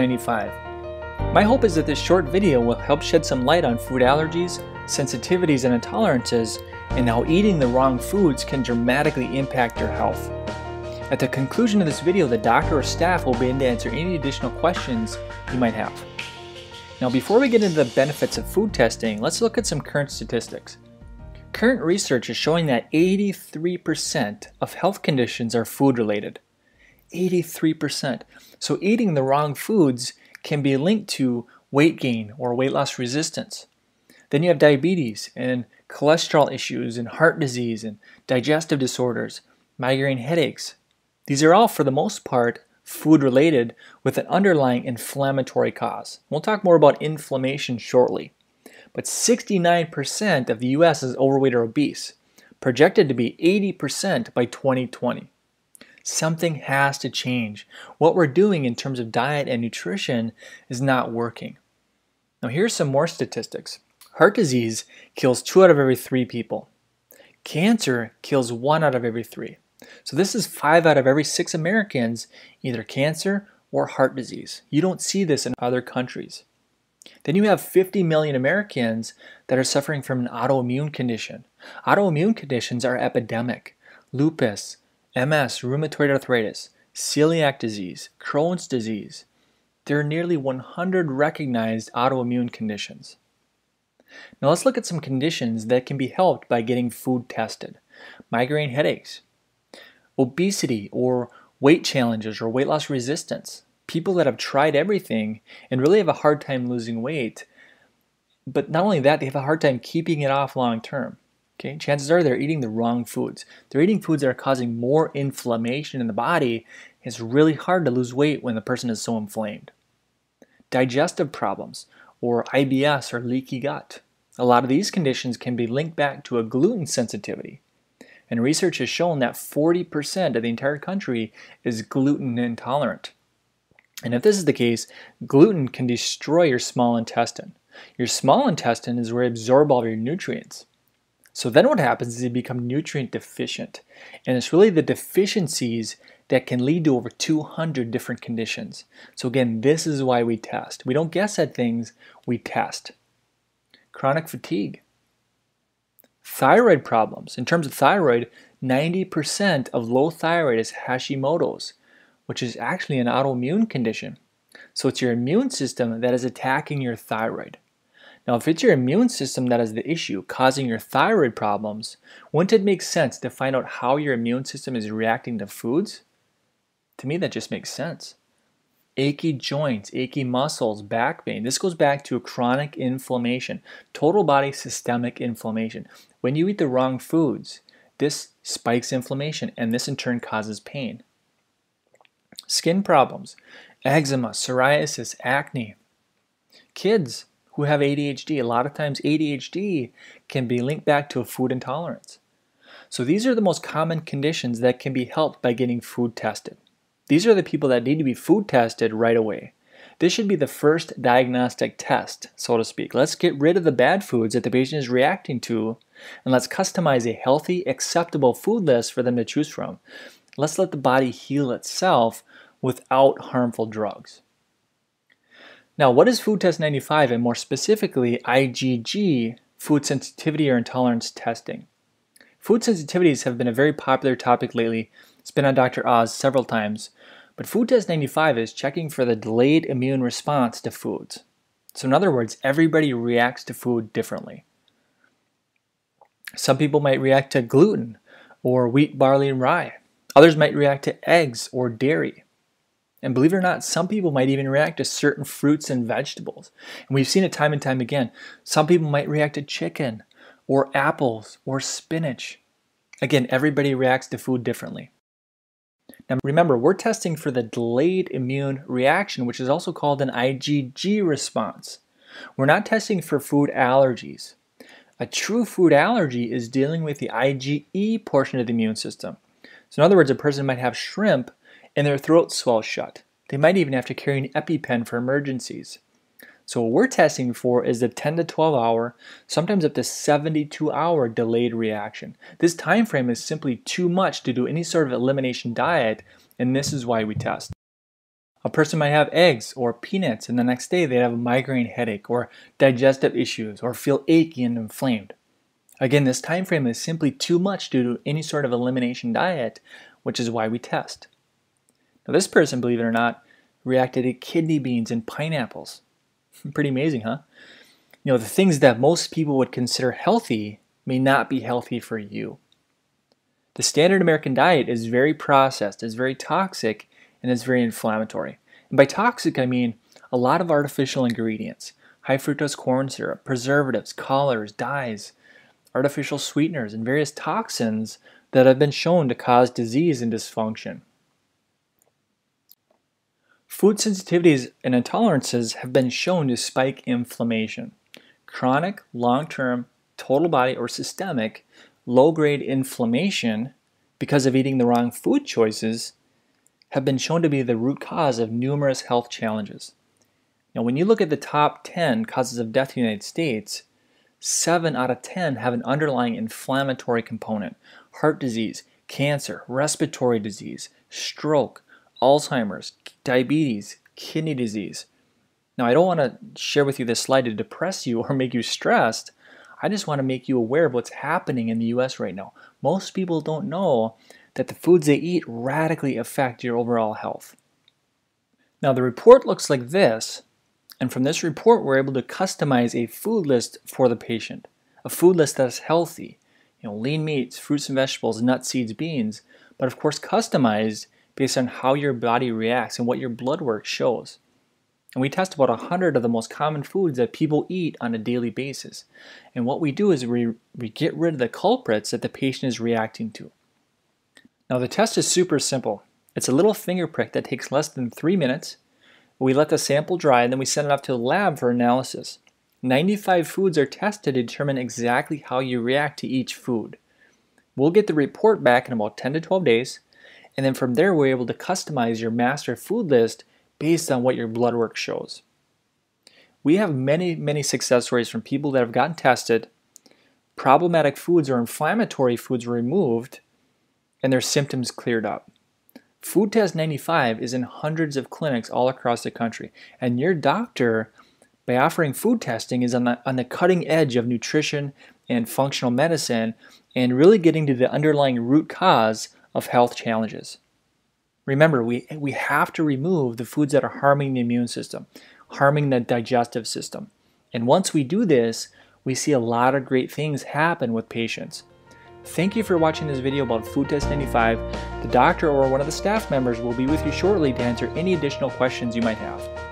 Test95. My hope is that this short video will help shed some light on food allergies, sensitivities, and intolerances, and how eating the wrong foods can dramatically impact your health. At the conclusion of this video, the doctor or staff will be able to answer any additional questions you might have. Now, before we get into the benefits of food testing, let's look at some current statistics. Current research is showing that 83% of health conditions are food-related. 83%. So eating the wrong foods can be linked to weight gain or weight loss resistance. Then you have diabetes and cholesterol issues and heart disease and digestive disorders, migraine headaches. These are all, for the most part, food-related with an underlying inflammatory cause. We'll talk more about inflammation shortly. But 69% of the US is overweight or obese, projected to be 80% by 2020. Something has to change. What we're doing in terms of diet and nutrition is not working. Now here's some more statistics. Heart disease kills 2 out of every 3 people. Cancer kills 1 out of every 3. So this is 5 out of every 6 Americans, either cancer or heart disease. You don't see this in other countries. Then you have 50 million Americans that are suffering from an autoimmune condition. Autoimmune conditions are epidemic. Lupus, MS, rheumatoid arthritis, celiac disease, Crohn's disease. There are nearly 100 recognized autoimmune conditions. Now let's look at some conditions that can be helped by getting food tested. Migraine headaches, obesity or weight challenges or weight loss resistance. People that have tried everything and really have a hard time losing weight. But not only that, they have a hard time keeping it off long term. Okay? Chances are they're eating the wrong foods. They're eating foods that are causing more inflammation in the body. It's really hard to lose weight when the person is so inflamed. Digestive problems or IBS or leaky gut. A lot of these conditions can be linked back to a gluten sensitivity. And research has shown that 40% of the entire country is gluten intolerant. And if this is the case, gluten can destroy your small intestine. Your small intestine is where you absorb all of your nutrients. So then what happens is you become nutrient deficient. And it's really the deficiencies that can lead to over 200 different conditions. So again, this is why we test. We don't guess at things, we test. Chronic fatigue. Thyroid problems. In terms of thyroid, 90% of low thyroid is Hashimoto's, which is actually an autoimmune condition. So it's your immune system that is attacking your thyroid. Now, if it's your immune system that is the issue causing your thyroid problems, wouldn't it make sense to find out how your immune system is reacting to foods? To me, that just makes sense. Achy joints, achy muscles, back pain. This goes back to chronic inflammation, total body systemic inflammation. When you eat the wrong foods, this spikes inflammation, and this in turn causes pain. Skin problems, eczema, psoriasis, acne. Kids who have ADHD, a lot of times ADHD can be linked back to a food intolerance. So these are the most common conditions that can be helped by getting food tested. These are the people that need to be food tested right away. This should be the first diagnostic test, so to speak. Let's get rid of the bad foods that the patient is reacting to, and let's customize a healthy, acceptable food list for them to choose from. Let's let the body heal itself without harmful drugs. Now, what is Food Test 95 and more specifically IgG, food sensitivity or intolerance testing? Food sensitivities have been a very popular topic lately. It's been on Dr. Oz several times. But Food Test 95 is checking for the delayed immune response to foods. So in other words, everybody reacts to food differently. Some people might react to gluten or wheat, barley, and rye. Others might react to eggs or dairy. And believe it or not, some people might even react to certain fruits and vegetables. And we've seen it time and time again. Some people might react to chicken or apples or spinach. Again, everybody reacts to food differently. Now remember, we're testing for the delayed immune reaction, which is also called an IgG response. We're not testing for food allergies. A true food allergy is dealing with the IgE portion of the immune system. So in other words, a person might have shrimp and their throat swells shut. They might even have to carry an EpiPen for emergencies. So what we're testing for is the 10 to 12 hour, sometimes up to 72 hour delayed reaction. This time frame is simply too much to do any sort of elimination diet, and this is why we test. A person might have eggs or peanuts and the next day they'd have a migraine headache or digestive issues or feel achy and inflamed. Again, this time frame is simply too much due to any sort of elimination diet, which is why we test. Now this person, believe it or not, reacted to kidney beans and pineapples. Pretty amazing, huh? The things that most people would consider healthy may not be healthy for you. The standard American diet is very processed, is very toxic, and is very inflammatory. And by toxic, I mean a lot of artificial ingredients, high fructose corn syrup, preservatives, colors, dyes, artificial sweeteners, and various toxins that have been shown to cause disease and dysfunction. Food sensitivities and intolerances have been shown to spike inflammation. Chronic, long-term, total body, or systemic, low-grade inflammation because of eating the wrong food choices have been shown to be the root cause of numerous health challenges. Now, when you look at the top 10 causes of death in the United States, 7 out of 10 have an underlying inflammatory component: heart disease, cancer, respiratory disease, stroke, Alzheimer's, diabetes, kidney disease. Now, I don't want to share with you this slide to depress you or make you stressed. I just want to make you aware of what's happening in the US right now. Most people don't know that the foods they eat radically affect your overall health. Now, the report looks like this, and from this report, we're able to customize a food list for the patient. A food list that's healthy, lean meats, fruits and vegetables, nuts, seeds, beans, but of course customized based on how your body reacts and what your blood work shows. And we test about 100 of the most common foods that people eat on a daily basis. And what we do is we get rid of the culprits that the patient is reacting to. Now the test is super simple. It's a little finger prick that takes less than 3 minutes. We let the sample dry and then we send it off to the lab for analysis. 95 foods are tested to determine exactly how you react to each food. We'll get the report back in about 10 to 12 days, and then from there we're able to customize your master food list based on what your blood work shows. We have many success stories from people that have gotten tested, problematic foods or inflammatory foods were removed, and their symptoms cleared up. Food Test 95 is in hundreds of clinics all across the country, and your doctor, by offering food testing, is on the cutting edge of nutrition and functional medicine and really getting to the underlying root cause of health challenges. Remember, we have to remove the foods that are harming the immune system, harming the digestive system. And once we do this, we see a lot of great things happen with patients. Thank you for watching this video about Food Test 95. The doctor or one of the staff members will be with you shortly to answer any additional questions you might have.